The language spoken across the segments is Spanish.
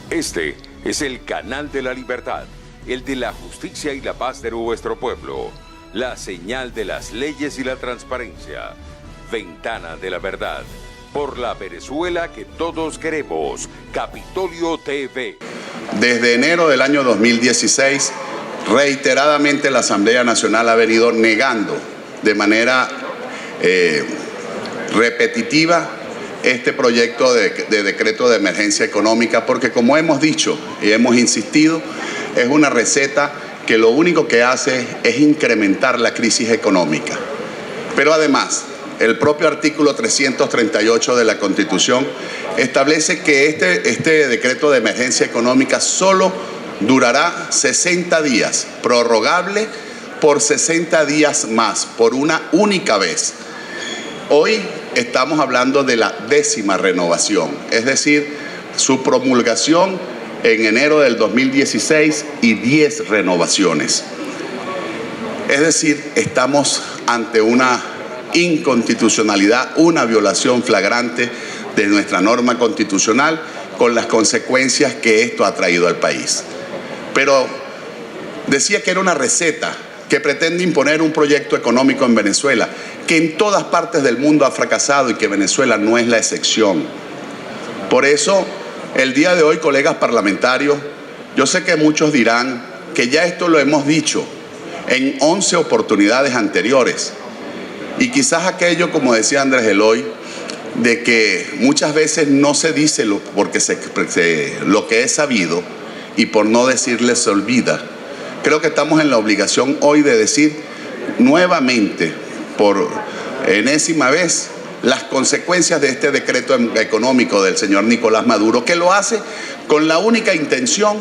Este es el canal de la libertad, el de la justicia y la paz de nuestro pueblo, la señal de las leyes y la transparencia, Ventana de la Verdad, por la Venezuela que todos queremos, Capitolio TV. Desde enero del año 2016, reiteradamente la Asamblea Nacional ha venido negando de manera repetitiva este proyecto de decreto de emergencia económica, porque como hemos dicho y hemos insistido, es una receta que lo único que hace es incrementar la crisis económica. Pero además, el propio artículo 338 de la Constitución establece que este decreto de emergencia económica solo durará 60 días, prorrogable por 60 días más, por una única vez. Hoy estamos hablando de la 10ª renovación, es decir, su promulgación en enero del 2016 y 10 renovaciones. Es decir, estamos ante una inconstitucionalidad, una violación flagrante de nuestra norma constitucional con las consecuencias que esto ha traído al país. Pero decía que era una receta que pretende imponer un proyecto económico en Venezuela, que en todas partes del mundo ha fracasado y que Venezuela no es la excepción. Por eso, el día de hoy, colegas parlamentarios, yo sé que muchos dirán que ya esto lo hemos dicho en 11 oportunidades anteriores. Y quizás aquello, como decía Andrés Eloy, de que muchas veces no se dice lo que es sabido y por no decirle se olvida. Creo que estamos en la obligación hoy de decir nuevamente, por enésima vez, las consecuencias de este decreto económico del señor Nicolás Maduro, que lo hace con la única intención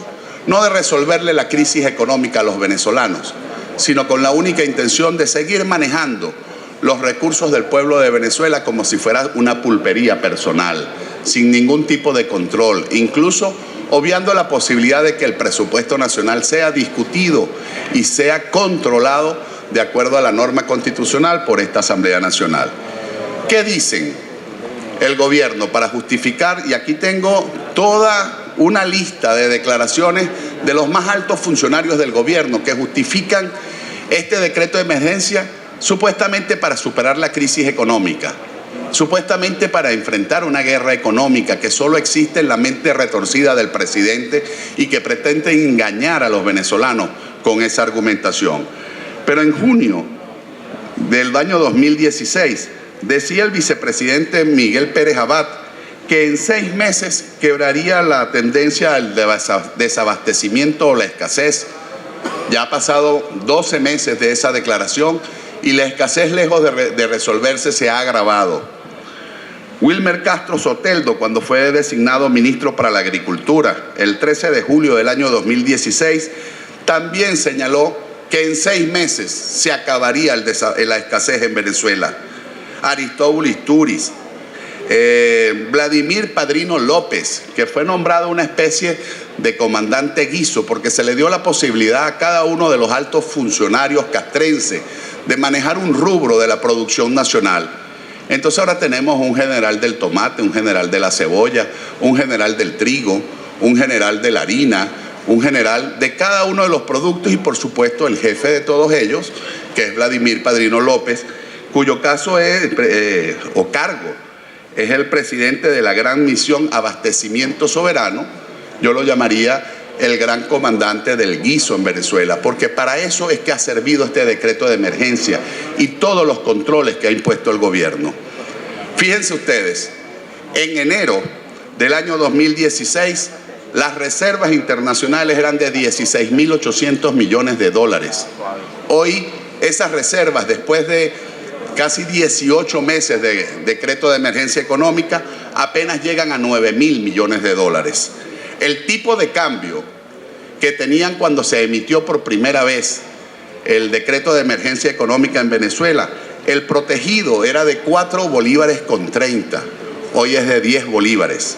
no de resolverle la crisis económica a los venezolanos, sino con la única intención de seguir manejando los recursos del pueblo de Venezuela como si fuera una pulpería personal, sin ningún tipo de control, incluso obviando la posibilidad de que el presupuesto nacional sea discutido y sea controlado de acuerdo a la norma constitucional por esta Asamblea Nacional. ¿Qué dicen el gobierno para justificar? Y aquí tengo toda una lista de declaraciones de los más altos funcionarios del gobierno que justifican este decreto de emergencia supuestamente para superar la crisis económica, supuestamente para enfrentar una guerra económica que solo existe en la mente retorcida del presidente y que pretende engañar a los venezolanos con esa argumentación. Pero en junio del año 2016 decía el vicepresidente Miguel Pérez Abad que en 6 meses quebraría la tendencia al desabastecimiento o la escasez. Ya ha pasado 12 meses de esa declaración y la escasez, lejos de resolverse, se ha agravado. Wilmer Castro Soteldo, cuando fue designado ministro para la Agricultura el 13 de julio del año 2016, también señaló que en 6 meses se acabaría la escasez en Venezuela. Aristóbulo Isturiz, Vladimir Padrino López, que fue nombrado una especie de comandante guiso porque se le dio la posibilidad a cada uno de los altos funcionarios castrenses de manejar un rubro de la producción nacional. Entonces ahora tenemos un general del tomate, un general de la cebolla, un general del trigo, un general de la harina, un general de cada uno de los productos y por supuesto el jefe de todos ellos, que es Vladimir Padrino López, cuyo caso o cargo es el presidente de la gran misión Abastecimiento Soberano. Yo lo llamaría el gran comandante del guiso en Venezuela, porque para eso es que ha servido este decreto de emergencia y todos los controles que ha impuesto el gobierno. Fíjense ustedes, en enero del año 2016, las reservas internacionales eran de 16.800 millones de dólares. Hoy, esas reservas, después de casi 18 meses de decreto de emergencia económica, apenas llegan a 9.000 millones de dólares. El tipo de cambio que tenían cuando se emitió por primera vez el decreto de emergencia económica en Venezuela, el protegido era de 4 bolívares con 30, hoy es de 10 bolívares.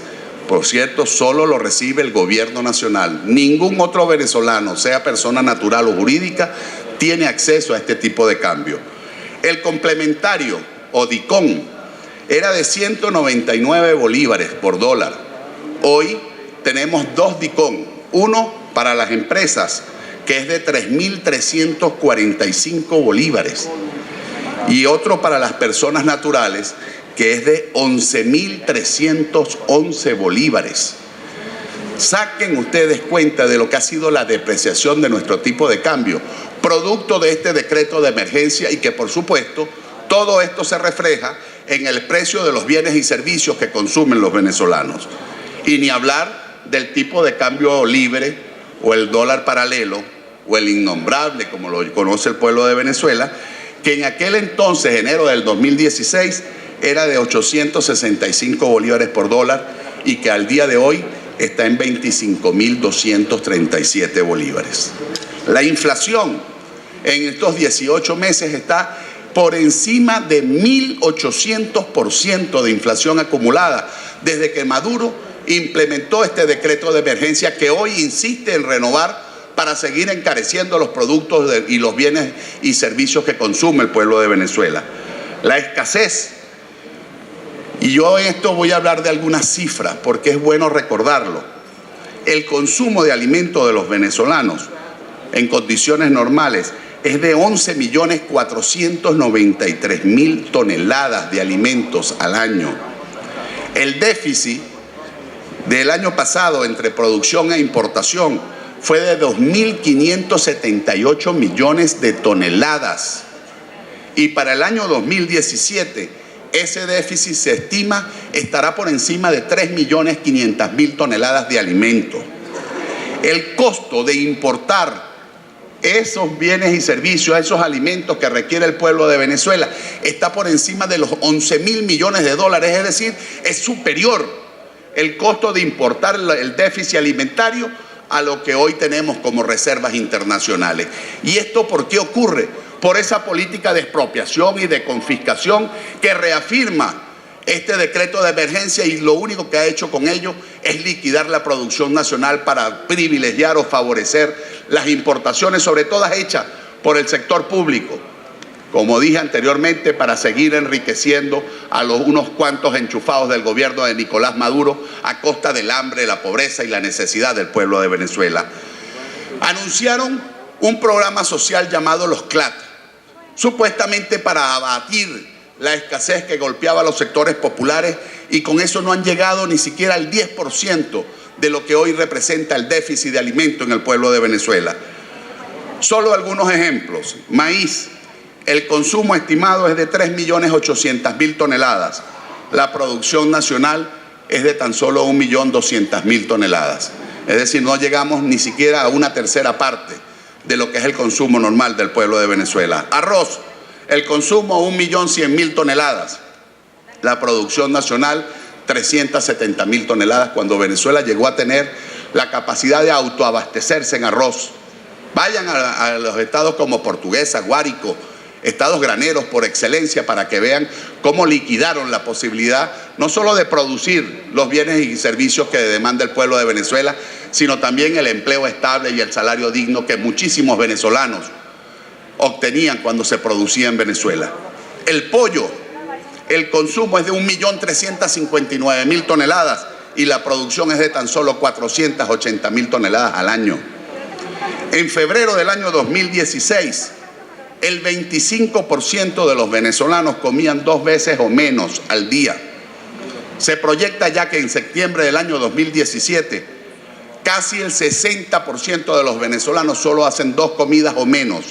Por cierto, solo lo recibe el gobierno nacional. Ningún otro venezolano, sea persona natural o jurídica, tiene acceso a este tipo de cambio. El complementario o DICOM era de 199 bolívares por dólar. Hoy tenemos dos DICOM, uno para las empresas, que es de 3.345 bolívares, y otro para las personas naturales, que es de 11.311 bolívares. Saquen ustedes cuenta de lo que ha sido la depreciación de nuestro tipo de cambio, producto de este decreto de emergencia, y que por supuesto todo esto se refleja en el precio de los bienes y servicios que consumen los venezolanos. Y ni hablar del tipo de cambio libre o el dólar paralelo o el innombrable, como lo conoce el pueblo de Venezuela, que en aquel entonces, enero del 2016, era de 865 bolívares por dólar y que al día de hoy está en 25.237 bolívares. La inflación en estos 18 meses está por encima de 1.800% de inflación acumulada desde que Maduro implementó este decreto de emergencia que hoy insiste en renovar para seguir encareciendo los productos y los bienes y servicios que consume el pueblo de Venezuela. La escasez. Y yo en esto voy a hablar de algunas cifras porque es bueno recordarlo. El consumo de alimentos de los venezolanos en condiciones normales es de 11.493.000 toneladas de alimentos al año. El déficit del año pasado entre producción e importación fue de 2.578 millones de toneladas. Y para el año 2017, ese déficit se estima estará por encima de 3.500.000 toneladas de alimentos. El costo de importar esos bienes y servicios, esos alimentos que requiere el pueblo de Venezuela, está por encima de los 11.000 millones de dólares, es decir, es superior el costo de importar el déficit alimentario a lo que hoy tenemos como reservas internacionales. ¿Y esto por qué ocurre? Por esa política de expropiación y de confiscación que reafirma este decreto de emergencia, y lo único que ha hecho con ello es liquidar la producción nacional para privilegiar o favorecer las importaciones, sobre todas hechas por el sector público, como dije anteriormente, para seguir enriqueciendo a unos cuantos enchufados del gobierno de Nicolás Maduro a costa del hambre, la pobreza y la necesidad del pueblo de Venezuela. Anunciaron un programa social llamado los CLAT, supuestamente para abatir la escasez que golpeaba a los sectores populares, y con eso no han llegado ni siquiera al 10% de lo que hoy representa el déficit de alimentos en el pueblo de Venezuela. Solo algunos ejemplos. Maíz, el consumo estimado es de 3.800.000 toneladas. La producción nacional es de tan solo 1.200.000 toneladas. Es decir, no llegamos ni siquiera a una tercera parte de lo que es el consumo normal del pueblo de Venezuela. Arroz, el consumo 1.100.000 toneladas, la producción nacional 370.000 toneladas, cuando Venezuela llegó a tener la capacidad de autoabastecerse en arroz. Vayan a los estados como Portuguesa, Guárico, estados graneros por excelencia, para que vean cómo liquidaron la posibilidad no solo de producir los bienes y servicios que demanda el pueblo de Venezuela, sino también el empleo estable y el salario digno que muchísimos venezolanos obtenían cuando se producía en Venezuela. El pollo, el consumo es de 1.359.000 toneladas y la producción es de tan solo 480.000 toneladas al año. En febrero del año 2016, el 25% de los venezolanos comían 2 veces o menos al día. Se proyecta ya que en septiembre del año 2017, casi el 60% de los venezolanos solo hacen 2 comidas o menos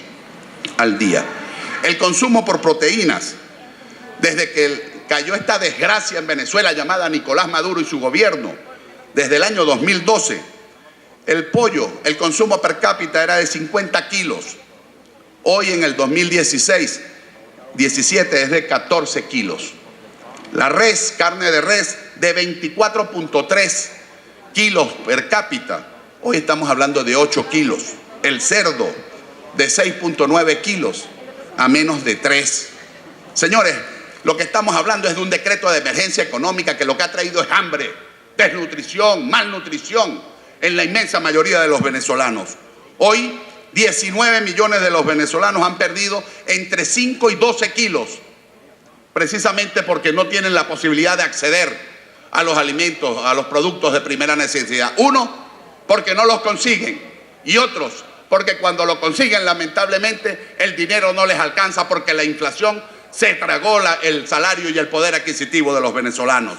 al día. El consumo por proteínas, desde que cayó esta desgracia en Venezuela llamada Nicolás Maduro y su gobierno, desde el año 2012, el pollo, el consumo per cápita era de 50 kilos. Hoy en el 2016, 17 es de 14 kilos. La res, carne de res, de 24.3 kilos per cápita. Hoy estamos hablando de 8 kilos. El cerdo, de 6.9 kilos a menos de 3. Señores, lo que estamos hablando es de un decreto de emergencia económica que lo que ha traído es hambre, desnutrición, malnutrición en la inmensa mayoría de los venezolanos. Hoy, 19 millones de los venezolanos han perdido entre 5 y 12 kilos, precisamente porque no tienen la posibilidad de acceder a los alimentos, a los productos de primera necesidad. Uno, porque no los consiguen, y otros, porque cuando lo consiguen, lamentablemente, el dinero no les alcanza porque la inflación se tragó el salario y el poder adquisitivo de los venezolanos.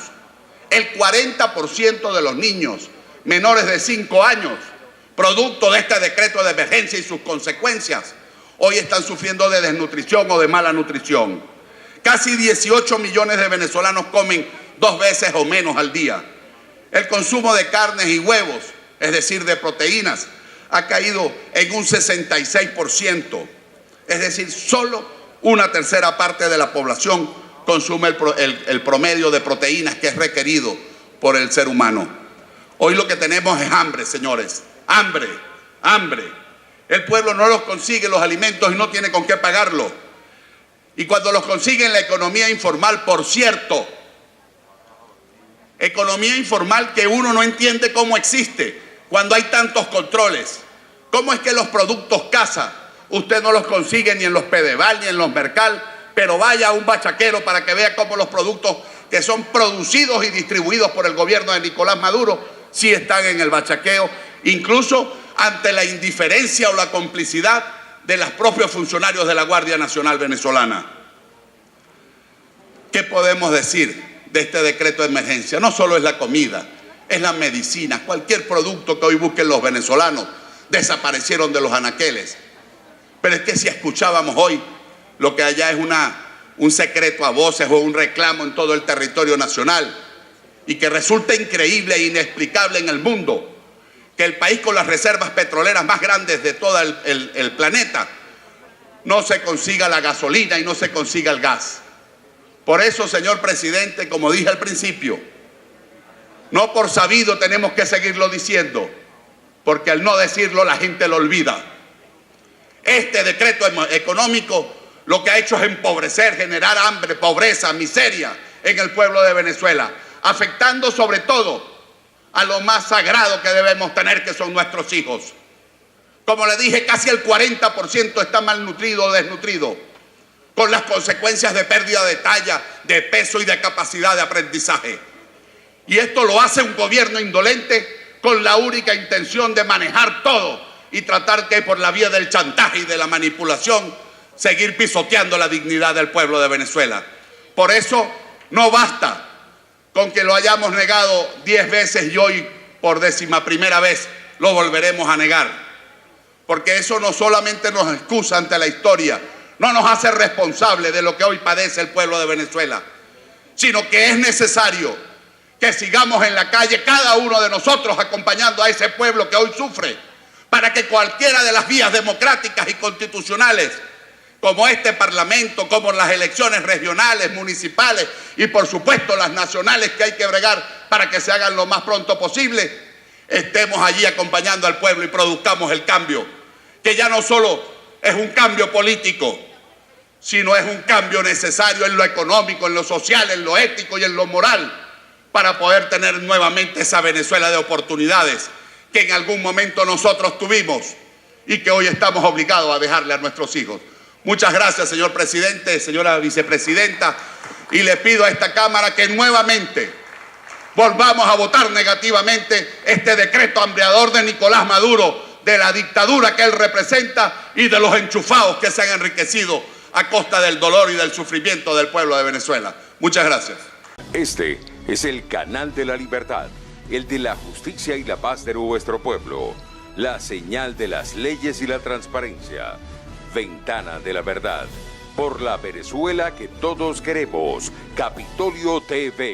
El 40% de los niños menores de 5 años, producto de este decreto de emergencia y sus consecuencias, hoy están sufriendo de desnutrición o de mala nutrición. Casi 18 millones de venezolanos comen 2 veces o menos al día. El consumo de carnes y huevos, es decir, de proteínas, ha caído en un 66%. Es decir, solo una tercera parte de la población consume el promedio de proteínas que es requerido por el ser humano. Hoy lo que tenemos es hambre, señores. Hambre, hambre. El pueblo no los consigue los alimentos y no tiene con qué pagarlos. Y cuando los consigue en la economía informal, por cierto, economía informal que uno no entiende cómo existe cuando hay tantos controles. ¿Cómo es que los productos casa usted no los consigue ni en los Pedeval ni en los Mercal, pero vaya a un bachaquero para que vea cómo los productos que son producidos y distribuidos por el gobierno de Nicolás Maduro sí están en el bachaqueo, incluso ante la indiferencia o la complicidad de los propios funcionarios de la Guardia Nacional venezolana? ¿Qué podemos decir de este decreto de emergencia? No solo es la comida, es la medicina, cualquier producto que hoy busquen los venezolanos desaparecieron de los anaqueles. Pero es que si escuchábamos hoy lo que allá es un secreto a voces o un reclamo en todo el territorio nacional, y que resulta increíble e inexplicable en el mundo que el país con las reservas petroleras más grandes de todo el planeta no se consiga la gasolina y no se consiga el gas. Por eso, señor presidente, como dije al principio, no por sabido tenemos que seguirlo diciendo, porque al no decirlo la gente lo olvida. Este decreto económico lo que ha hecho es empobrecer, generar hambre, pobreza, miseria en el pueblo de Venezuela, afectando sobre todo a lo más sagrado que debemos tener, que son nuestros hijos. Como le dije, casi el 40% está malnutrido o desnutrido, con las consecuencias de pérdida de talla, de peso y de capacidad de aprendizaje. Y esto lo hace un gobierno indolente con la única intención de manejar todo y tratar que por la vía del chantaje y de la manipulación seguir pisoteando la dignidad del pueblo de Venezuela. Por eso no basta con que lo hayamos negado 10 veces y hoy por 11ª vez lo volveremos a negar. Porque eso no solamente nos excusa ante la historia, no nos hace responsable de lo que hoy padece el pueblo de Venezuela, sino que es necesario que sigamos en la calle cada uno de nosotros acompañando a ese pueblo que hoy sufre, para que cualquiera de las vías democráticas y constitucionales, como este Parlamento, como las elecciones regionales, municipales y por supuesto las nacionales que hay que bregar para que se hagan lo más pronto posible, estemos allí acompañando al pueblo y produzcamos el cambio, que ya no solo es un cambio político, sino es un cambio necesario en lo económico, en lo social, en lo ético y en lo moral, para poder tener nuevamente esa Venezuela de oportunidades que en algún momento nosotros tuvimos y que hoy estamos obligados a dejarle a nuestros hijos. Muchas gracias, señor presidente, señora vicepresidenta, y le pido a esta Cámara que nuevamente volvamos a votar negativamente este decreto hambreador de Nicolás Maduro, de la dictadura que él representa y de los enchufados que se han enriquecido a costa del dolor y del sufrimiento del pueblo de Venezuela. Muchas gracias. Este es el canal de la libertad, el de la justicia y la paz de nuestro pueblo, la señal de las leyes y la transparencia, Ventana de la Verdad, por la Venezuela que todos queremos, Capitolio TV.